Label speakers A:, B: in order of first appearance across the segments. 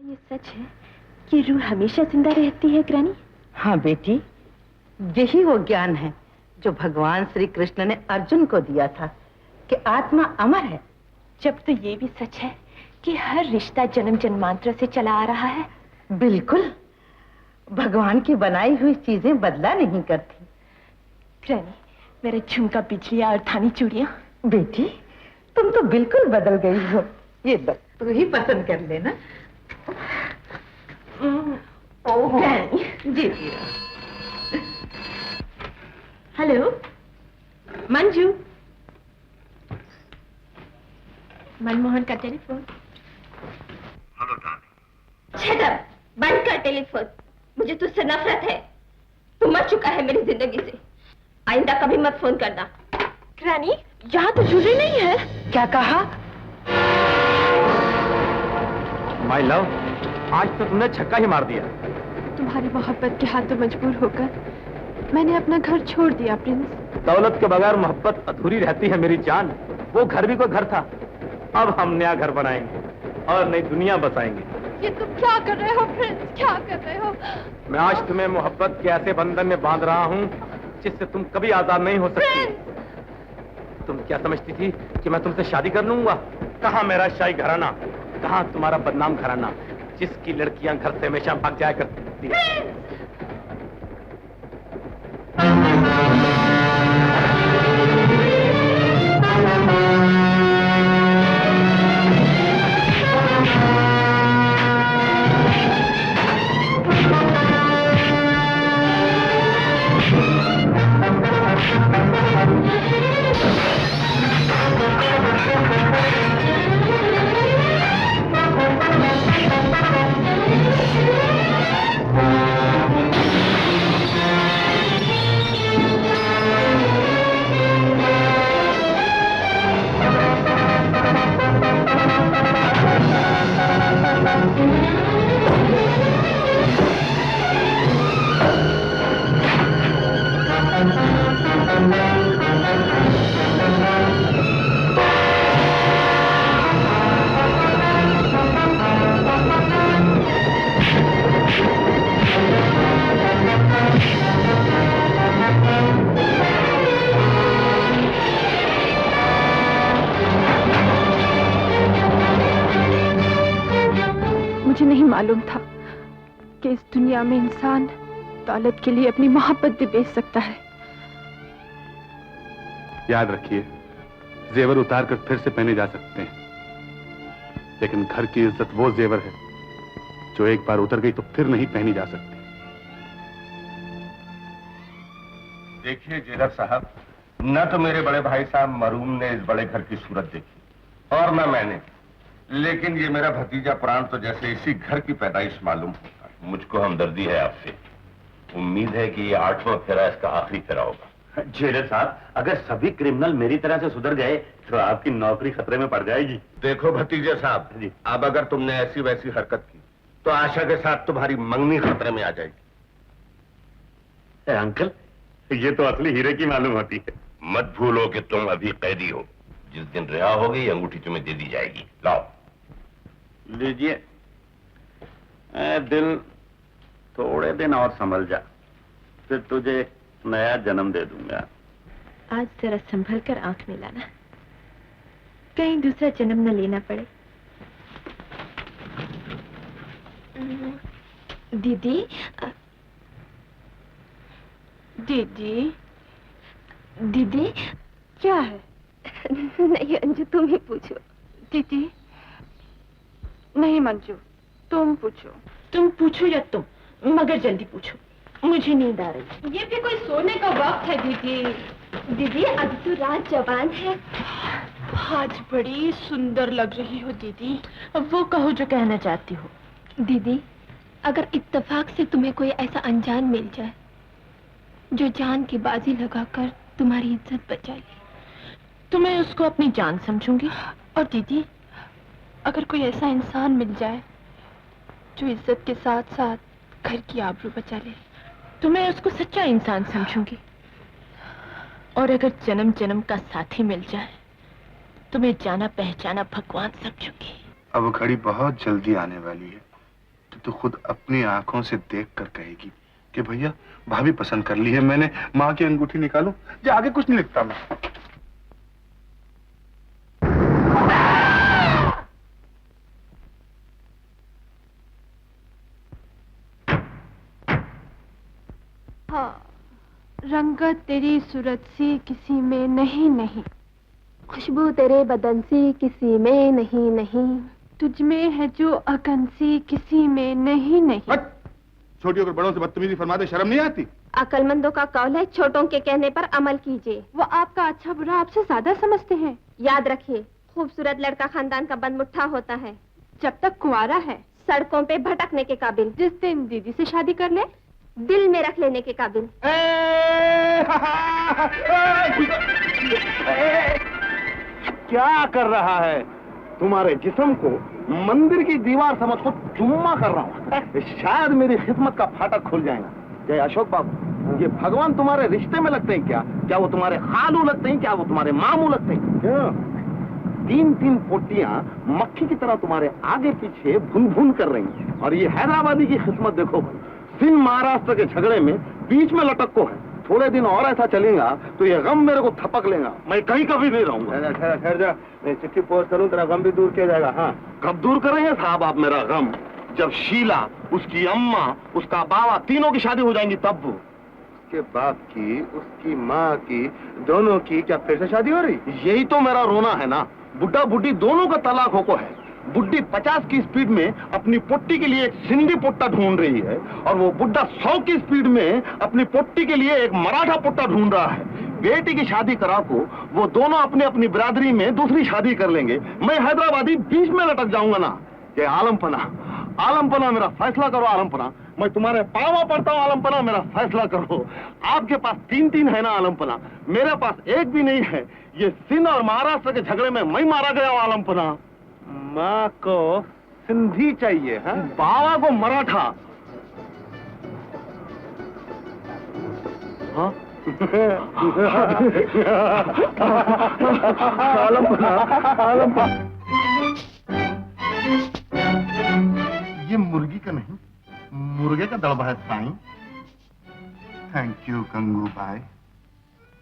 A: ये सच है कि रूह हमेशा जिंदा रहती है ग्रानी?
B: हाँ बेटी, यही वो ज्ञान है जो भगवान श्री कृष्ण ने अर्जुन को दिया था कि आत्मा अमर है।
A: जब तो ये भी सच है कि हर रिश्ता जन्म जन्मांतर से चला आ रहा है।
B: बिल्कुल, भगवान की बनाई हुई चीजें बदला नहीं करती।
A: ग्रानी, मेरा झुमका, बिजलियां और थानी चूड़ियां।
B: बेटी, तुम तो बिल्कुल बदल गई हो। ये लो, तू ही पसंद कर लेना। जी जी।
A: हेलो मंजू, मनमोहन का telephone.
C: Hello darling.
A: Shut up, बंद कर टेलीफोन। मुझे तुझसे नफरत है। तू मर चुका है मेरी जिंदगी से। आइंदा कभी मत फोन करना। रानी, यहाँ तो जूली नहीं है।
B: क्या कहा?
C: माय लव, आज तो तुमने छक्का ही मार दिया।
A: तुम्हारी मोहब्बत के हाथों मजबूर होकर मैंने अपना घर छोड़ दिया प्रिंस।
C: दौलत के बगैर मोहब्बत अधूरी रहती है मेरी जान। वो घर भी कोई घर था। अब हम नया घर बनाएंगे और नई दुनिया बसाएंगे।
A: ये तुम क्या कर रहे हो प्रिंस, क्या कर रहे हो?
C: मैं आज तुम्हें मोहब्बत के ऐसे बंधन में बांध रहा हूँ जिससे तुम कभी आजाद नहीं हो सकती। तुम क्या समझती थी कि मैं तुमसे शादी कर लूंगा? कहाँ मेरा शाही घराना, कहाँ तुम्हारा बदनाम घराना जिसकी लड़कियां घर से हमेशा भाग जाया करती हैं।
A: मुझे नहीं मालूम था कि इस दुनिया में इंसान दौलत के लिए अपनी मोहब्बत भी बेच सकता है।
D: याद रखिए, जेवर उतार कर फिर से पहने जा सकते हैं, लेकिन घर की इज्जत वो जेवर है जो एक बार उतर गई तो फिर नहीं पहनी जा सकती।
E: देखिए जेलर साहब, न तो मेरे बड़े भाई साहब मरूम ने इस बड़े घर की सूरत देखी और न मैंने, लेकिन ये मेरा भतीजा प्राण तो जैसे इसी घर की पैदाइश मालूम होता है।
F: मुझको हमदर्दी है आपसे। उम्मीद है कि ये 8वां फेरा इसका आखिरी फेरा होगा।
D: जेलर साहब, अगर सभी क्रिमिनल मेरी तरह से सुधर गए तो आपकी नौकरी खतरे में पड़ जाएगी।
E: देखो भतीजे साहब जी, अब अगर तुमने ऐसी वैसी हरकत की तो आशा के साथ तुम्हारी मंगनी खतरे में आ जाएगी।
D: अंकल, ये तो असली हीरे की मालूम होती है।
F: मत भूलो कि तुम अभी कैदी हो। जिस दिन रिहा हो गई अंगूठी तुम्हें दे दी जाएगी। लाओ
D: लीजिए। दिल थोड़े दिन और संभल जा, फिर तुझे नया जन्म दे दूंगा।
A: आज जरा संभल कर आंख मिलाना, कहीं दूसरा जन्म न लेना पड़े। दीदी, दीदी, दीदी, क्या है? नहीं अंजू, तुम ही पूछो। दीदी, नहीं मंजू, तुम पूछो। तुम पूछो या तुम, मगर जल्दी पूछो, मुझे नींद आ रही। ये भी कोई सोने का वक्त है दीदी। दीदी, अभी तो रात जवान है। आज बड़ी सुंदर लग रही हो दीदी। अब वो कहो जो कहना चाहती हो। दीदी, अगर इत्तेफाक से तुम्हें कोई ऐसा अनजान मिल जाए जो जान की बाजी लगाकर तुम्हारी इज्जत बचा ले, तो मैं उसको अपनी जान समझूंगी। और दीदी, अगर कोई ऐसा इंसान मिल जाए जो इज्जत के साथ साथ घर की आबरू बचा ले, तो मैं उसको सच्चा इंसान समझूंगी। और अगर जन्म जन्म का साथी मिल जाए तो मैं जाना पहचाना भगवान समझूंगी।
D: अब घड़ी बहुत जल्दी आने वाली है, तो खुद अपनी आंखों से देखकर कहेगी कि भैया भाभी पसंद कर ली है मैंने, माँ की अंगूठी निकालो। जो आगे कुछ नहीं लिखता मैं।
A: हाँ, रंगत तेरी सूरत सी किसी में नहीं नहीं, खुशबू तेरे बदन सी किसी में नहीं नहीं, तुझ में है जो अकन सी किसी में नहीं नहीं।
D: छोटी होकर बड़ों से बदतमीजी फरमाते शर्म नहीं आती?
A: अकलमंदों का कौल है छोटों के कहने पर अमल कीजिए। वो आपका अच्छा बुरा आपसे ज्यादा समझते हैं। याद रखिए, खूबसूरत लड़का खानदान का बंदमुट्ठा होता है जब तक कुंवारा है, सड़कों पे भटकने के काबिल। जिस दिन दीदी से शादी कर ले, दिल में रख लेने के काबिल।
C: क्या कर रहा है? तुम्हारे जिस्म को मंदिर की दीवार समझ को चुम्मा कर रहा हूँ। शायद मेरी खिदमत का फाटक खुल जाएगा। जय अशोक बाबू, ये भगवान तुम्हारे रिश्ते में लगते हैं क्या? क्या वो तुम्हारे खालू लगते हैं? क्या वो तुम्हारे मामू लगते हैं? क्या? 3-3 पोटियां मक्खी की तरह तुम्हारे आगे पीछे भुन भुन कर रही हैं। और ये हैदराबादी की खिदमत देखो, सिंध महाराष्ट्र के झगड़े में बीच में लटक को है। थोड़े दिन और ऐसा चलेगा तो ये गम मेरे को थपक लेगा। मैं कहीं कभी नहीं रहूंगा। ठहर जा, मैं चिट्ठी पोस्ट करूं, तेरा गम भी दूर किया जाएगा। हाँ, कब दूर करेंगे साहब आप मेरा गम? जब शीला, उसकी अम्मा, उसका बाबा, तीनों की शादी हो जाएंगी तब। उसके बाप की, उसकी माँ की, दोनों की क्या फिर से शादी हो रही? यही तो मेरा रोना है ना। बुढ़ा बुढ़ी दोनों का तलाक हो को है। बुढ़ी 50 की स्पीड में अपनी पोट्टी के लिए एक सिंधी पोट्टा ढूंढ रही है और वो बुढ़ा 100 की स्पीड में अपनी पोट्टी के लिए एक मराठा पोट्टा ढूंढ रहा है। बेटी की शादी करा को वो दोनों अपने अपनी बिरादरी में दूसरी शादी कर लेंगे। मैं हैदराबादी बीच में लटक जाऊंगा ना। ये आलमपना, आलमपना मेरा फैसला करो। आलमपना, मैं तुम्हारे पाँव पड़ता हूँ। आलमपना मेरा फैसला करो। आपके पास 3-3 है ना आलमपना, मेरे पास एक भी नहीं है। ये सिंध और महाराष्ट्र के झगड़े में मैं मारा गया हूँ। आलमपना, माँ को सिंधी चाहिए है, बाबा को मराठा। हाँ?
D: ये मुर्गी का नहीं, मुर्गे का दड़बा है साईं। थैंक यू गंगू भाई।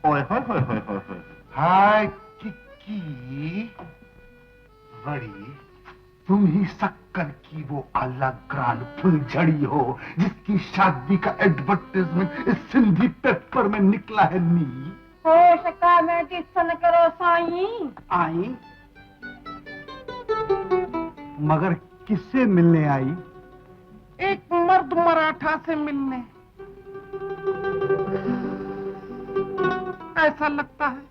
D: ओए होए होए होए होए। हाय किक्की, बड़ी तुम ही शक्कर की वो अलग ग्राल फुलझड़ी हो जिसकी शादी का एडवर्टाइजमेंट इस सिंधी पेपर में निकला है नी।
B: हो शक्कर में टिसन करो साईं।
G: आई मगर किससे मिलने आई?
H: एक मर्द मराठा से मिलने। ऐसा लगता है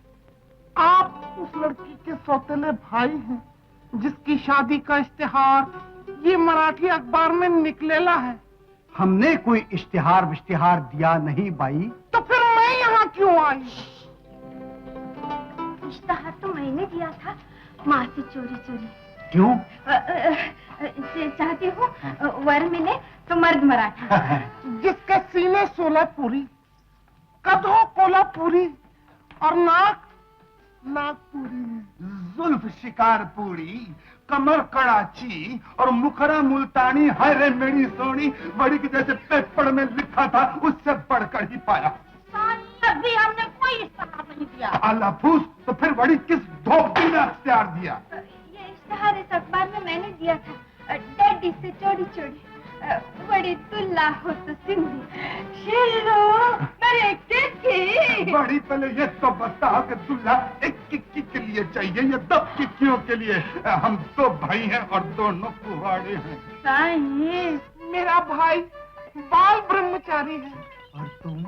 H: आप उस लड़की के सौतेले भाई हैं जिसकी शादी का इश्तिहार ये मराठी अखबार में निकलेला है।
G: हमने कोई इश्तिहार दिया नहीं बाई।
H: तो फिर मैं यहाँ क्यों आई?
A: इश्तिहार तो मैंने दिया था, माँ से चोरी चोरी।
G: क्यों?
A: चाहती हूँ वर मिले तो मर्द मराठा।
H: जिसके सीने सोलापुरी, कदों कोल्हापुरी और नाक नागपुरी,
G: जुल्फ शिकारपुरी, कमर कड़ाची और मुखरा मुल्तानी। हाय रे मेरी सोनी, बड़ी की जैसे पेपर में लिखा था उससे बढ़कर ही पाया।
B: अभी हमने कोई इश्तिहार नहीं दिया।
G: अल्लाह फूस, तो फिर बड़ी किस धोबी ने इख्तियार दिया?
A: ये इश्तिहार इस अखबार में मैंने दिया था, डैडी से चोरी चोरी। बड़ी तुल्ला हो तो सिंधी। शेरो मेरे किक्की।
G: बड़ी पहले ये तो बताओ कि दूल्हा एक किक्की के लिए चाहिए या 10 किक्कियों के लिए? हम 2 भाई हैं और दोनों कुहाड़े हैं।
B: साईं,
H: मेरा भाई बाल ब्रह्मचारी है।
G: और तुम?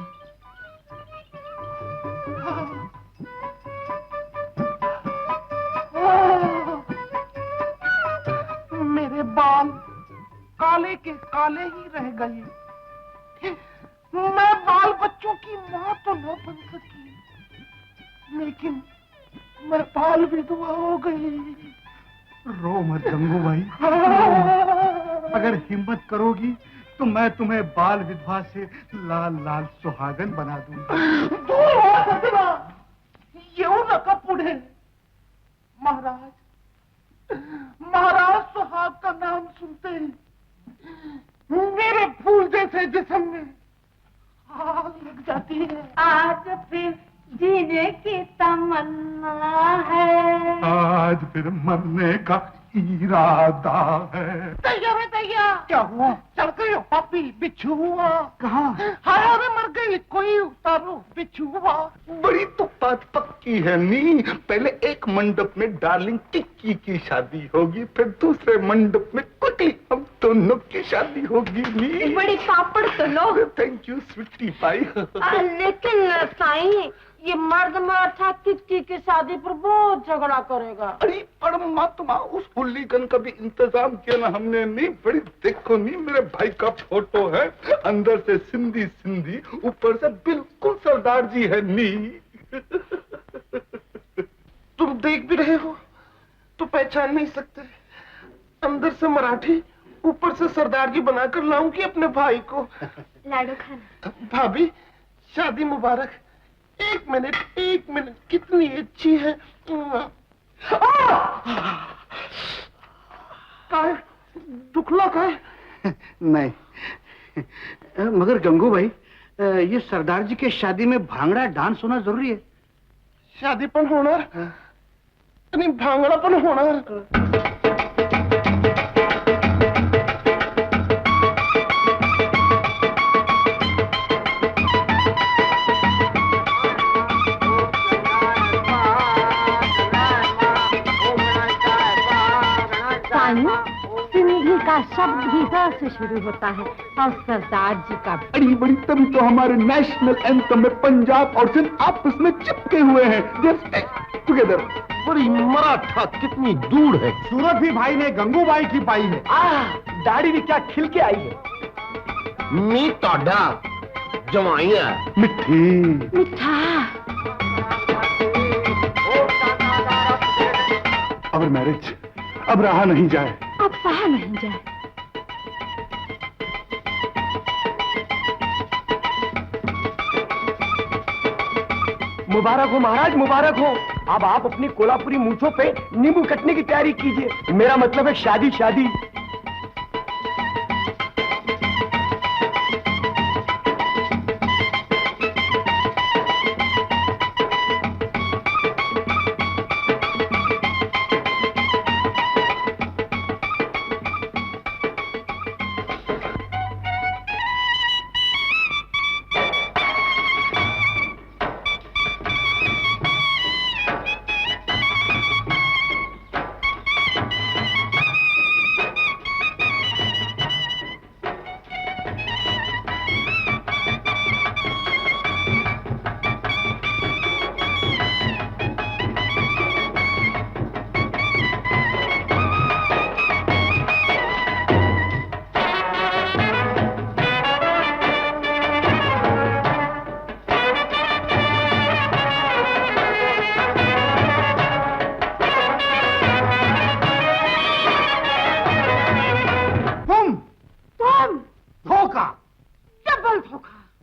H: मेरे बाल काले के काले ही रह गए। मैं बाल बच्चों की माँ तो न बन सकी, लेकिन मैं बाल विधवा हो गई।
G: रो मत गंगू भाई, रो। अगर हिम्मत करोगी तो मैं तुम्हें बाल विधवा से लाल लाल सुहागन बना दूंगा।
H: दूर हो सजना, येऊ नका पुढे। महाराज, महाराज सुहाग का नाम सुनते ही मेरे फूल जैसे जिस्म में आग लग जाती है।
B: आज फिर जीने की तमन्ना है,
G: आज फिर मरने का इरादा है।
H: तैयार है तैयार। क्या हुआ? चढ़ गई पापी बिच्छू हुआ।
G: कहाँ?
H: हाय अरे मर गई, कोई उतारो बिच्छू हुआ।
G: बड़ी तो बात पक्की है नी। पहले एक मंडप में डार्लिंग टिक्की की शादी होगी, फिर दूसरे मंडप में क्विकली हम दोनों की शादी होगी नी।
A: बड़ी पापड़ तो लो।
G: थैंक यू स्वीटी पाई।
B: लेकिन साईं, ये मर्द मराठा टिक्की की शादी पर बहुत झगड़ा करेगा।
G: अरे परमात्मा, उस हुल्लीगन का भी इंतजाम किया ना हमने। नहीं बड़ी देखो नहीं, मेरे भाई का फोटो है, अंदर से सिंधी सिंधी, ऊपर से बिल्कुल सरदार जी है नी।
H: तुम देख भी रहे हो तो पहचान नहीं सकते। अंदर से मराठी, ऊपर से सरदार जी बनाकर लाऊंगी अपने भाई को।
A: लाडू खाना।
H: भाभी शादी मुबारक। एक मिनट कितनी अच्छी है। काय दुखला काय?
I: नहीं, मगर गंगू भाई, ये सरदार जी के शादी में भांगड़ा डांस होना जरूरी है।
H: शादी पण होणार आणि भांगडा पण होणार।
B: सिंधी का शब्द भी स से शुरू होता है और सरदार जी का
G: बड़ी बड़ी, तभी तो हमारे नेशनल एंथम में पंजाब और सिंध आपस में चिपके हुए हैं, टुगेदर।
H: बड़ी मराठा कितनी दूर है।
G: सूरत भी भाई ने गंगूबाई की पाई है।
H: दाढ़ी भी क्या खिल के आई है। मी तोड़ा जमाइया
G: मिठी
B: मिठा।
G: अब मैरिज अब रहा नहीं जाए,
B: अब सहा नहीं जाए।
H: मुबारक हो महाराज, मुबारक हो। अब आप अपनी कोल्हापुरी मूंछों पे नींबू कटने की तैयारी कीजिए। मेरा मतलब है शादी शादी।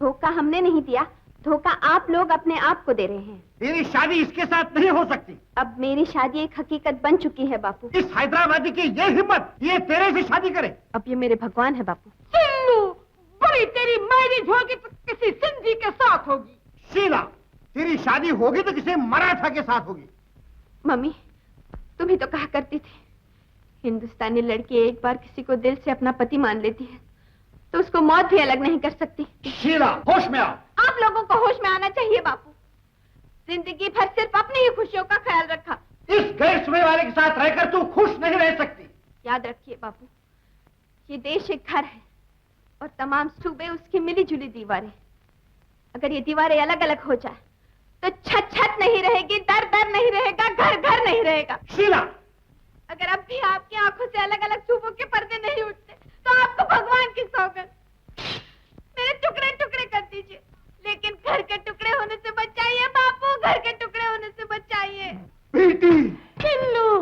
A: धोखा हमने नहीं दिया, धोखा आप लोग अपने आप को दे रहे हैं।
I: तेरी शादी इसके साथ नहीं हो सकती।
A: अब मेरी शादी एक हकीकत बन चुकी है बापू।
I: इस हैदराबादी की ये हिम्मत, ये तेरे से शादी करे।
A: अब ये मेरे भगवान है बापू।
B: सिल्लू, बड़ी तेरी मैरिज होगी तो किसी सिंधी के साथ होगी।
I: शीला, तेरी शादी होगी तो किसी मराठा के साथ होगी।
A: मम्मी, तुम ही तो कहा करती थी, हिंदुस्तानी लड़की एक बार किसी को दिल से अपना पति मान लेती है तो उसको मौत भी अलग नहीं कर सकती।
I: शीला, होश में आओ।
A: आप लोगों को होश में आना चाहिए बापू। जिंदगी भर सिर्फ अपनी ही खुशियों का ख्याल रखा।
I: इस गैर सुबह वाले के साथ रहकर तू खुश नहीं रह सकती।
A: याद रखिए बापू, ये देश एक घर है और तमाम सूबे उसकी मिली जुली दीवारें। अगर ये दीवारें अलग अलग हो जाए तो छत छत नहीं रहेगी, दर दर नहीं रहेगा, घर घर नहीं रहेगा।
I: शीला,
A: अगर अब भी आपकी आंखों से अलग अलग सूबों के पर्दे नहीं उठते तो आपको भगवान की सौगंध, मेरे टुकड़े टुकड़े कर दीजिए, लेकिन घर के टुकड़े होने से बचाइए बापू, घर के टुकड़े होने से बचाइए।
G: बेटी,
B: सिल्लू,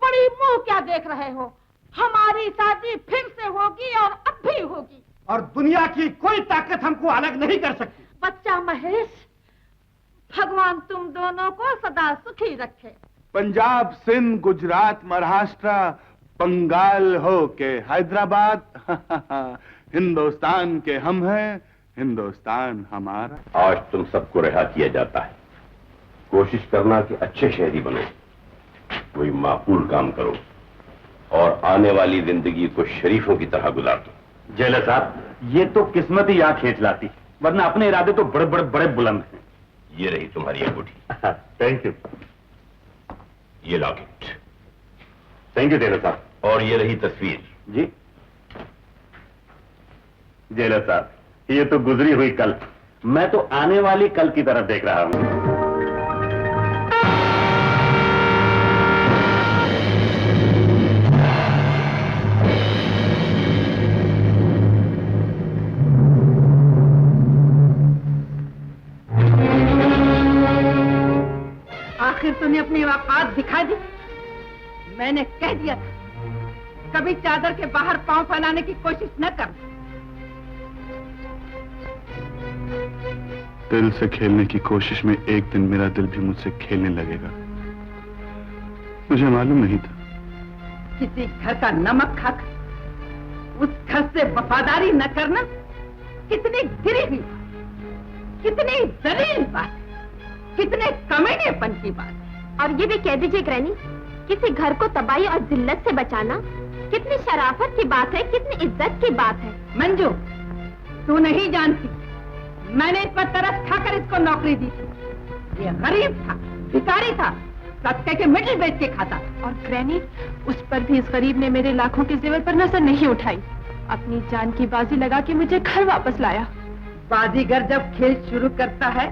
B: बड़ी मुंह क्या देख रहे हो? हमारी शादी फिर से होगी और अब भी होगी।
I: और दुनिया की कोई ताकत हमको अलग नहीं कर सकती।
B: बच्चा महेश, भगवान तुम दोनों को सदा सुखी रखे।
G: पंजाब, सिंध, गुजरात, महाराष्ट्र, बंगाल हो के हैदराबाद, हिंदुस्तान के हम हैं, हिंदुस्तान हमारा।
F: आज तुम सबको रिहा किया जाता है। कोशिश करना कि अच्छे शहरी बनो, कोई माकूल काम करो और आने वाली जिंदगी को शरीफों की तरह गुजार दो।
C: जेलर साहब, ये तो किस्मत ही यहाँ खींच लाती, वरना अपने इरादे तो बड़े बड़े बड़े बुलंद हैं।
F: ये रही तुम्हारी अंगूठी।
C: Thank you.
F: ये लॉकेट।
C: थैंक यू जेलर साहब।
F: और ये रही तस्वीर।
C: जी जेलर साहब, ये तो गुजरी हुई कल, मैं तो आने वाली कल की तरफ देख रहा हूं।
B: आखिर तूने अपनी औकात दिखा दी। मैंने कह दिया था कभी चादर के बाहर पांव फैलाने की कोशिश न कर।
G: दिल से खेलने की कोशिश में एक दिन मेरा दिल भी मुझसे खेलने लगेगा, मुझे मालूम नहीं था।
B: किसी घर का नमक खाकर उस घर से वफादारी न करना कितनी गिरी हुई, कितनी जलील बात, कितने कमीनेपन की बात।
A: और ये भी कह दीजिए ग्रैनी, किसी घर को तबाही और जिल्लत से बचाना कितनी शराफत की बात है, कितनी इज्जत की बात है।
B: मंजू, तू नहीं जानती, मैंने इस पर तरस खाकर इसको नौकरी दी थी। ये गरीब था, भिखारी था, सत्ते के मिडिल बेच के खाता।
A: और ग्रैनी, उस पर भी इस गरीब ने मेरे लाखों के जेवर पर नजर नहीं उठाई, अपनी जान की बाजी लगा के मुझे घर वापस लाया।
B: बाजीगर जब खेल शुरू करता है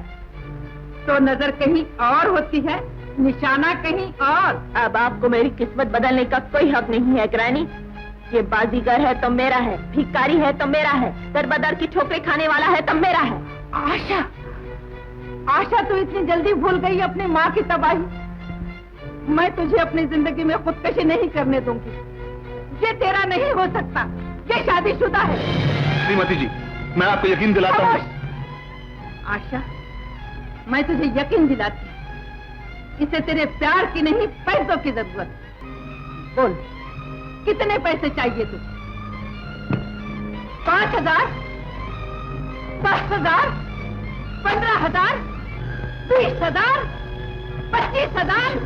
B: तो नजर कहीं और होती है, निशाना कहीं और।
A: अब आपको मेरी किस्मत बदलने का कोई हक नहीं है ग्रैनी। ये बाजीगर है तो मेरा है, भिखारी है तो मेरा है, दरबदर की ठोकरें खाने वाला है तो मेरा है।
B: आशा, आशा तू इतनी जल्दी भूल गई अपनी माँ की तबाही। मैं तुझे अपनी जिंदगी में खुदकशी नहीं करने दूंगी। ये तेरा नहीं हो सकता, ये शादीशुदा है।
G: श्रीमती जी, मैं आपको यकीन दिलाता हूँ।
B: आशा, मैं तुझे यकीन दिलाती हूँ, इसे तेरे प्यार की नहीं पैसों की जरूरत है। बोल, कितने पैसे चाहिए तुझे? 5,000, 10,000, 15,000, 20,000, 25,000?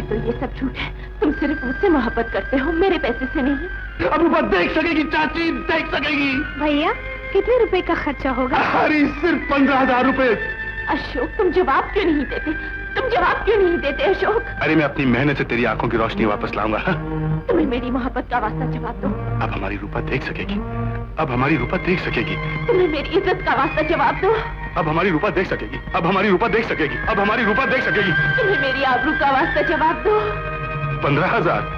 A: तो ये सब झूठ है। तुम सिर्फ मुझसे मोहब्बत करते हो, मेरे पैसे से नहीं।
G: अब वो देख सकेगी चाची, देख सकेगी।
A: भैया, कितने रुपए का खर्चा होगा?
G: अरे सिर्फ 15,000 रुपए।
A: अशोक, तुम जवाब क्यों नहीं देते? तुम जवाब क्यों नहीं देते अशोक?
G: अरे मैं अपनी मेहनत से तेरी आंखों की रोशनी वापस लाऊंगा।
A: तुम्हें मेरी मोहब्बत का वास्ता जवाब दो।
G: अब हमारी रूपा देख सकेगी, अब हमारी रूपा देख सकेगी।
A: तुम्हें मेरी इज्जत का वास्ता जवाब दो।
G: अब हमारी रूपा देख सकेगी, अब हमारी रूपा देख सकेगी, अब हमारी रूपा देख सकेगी।
A: तुम्हें मेरी आबरू का वास्ता जवाब दो।
G: 15,000।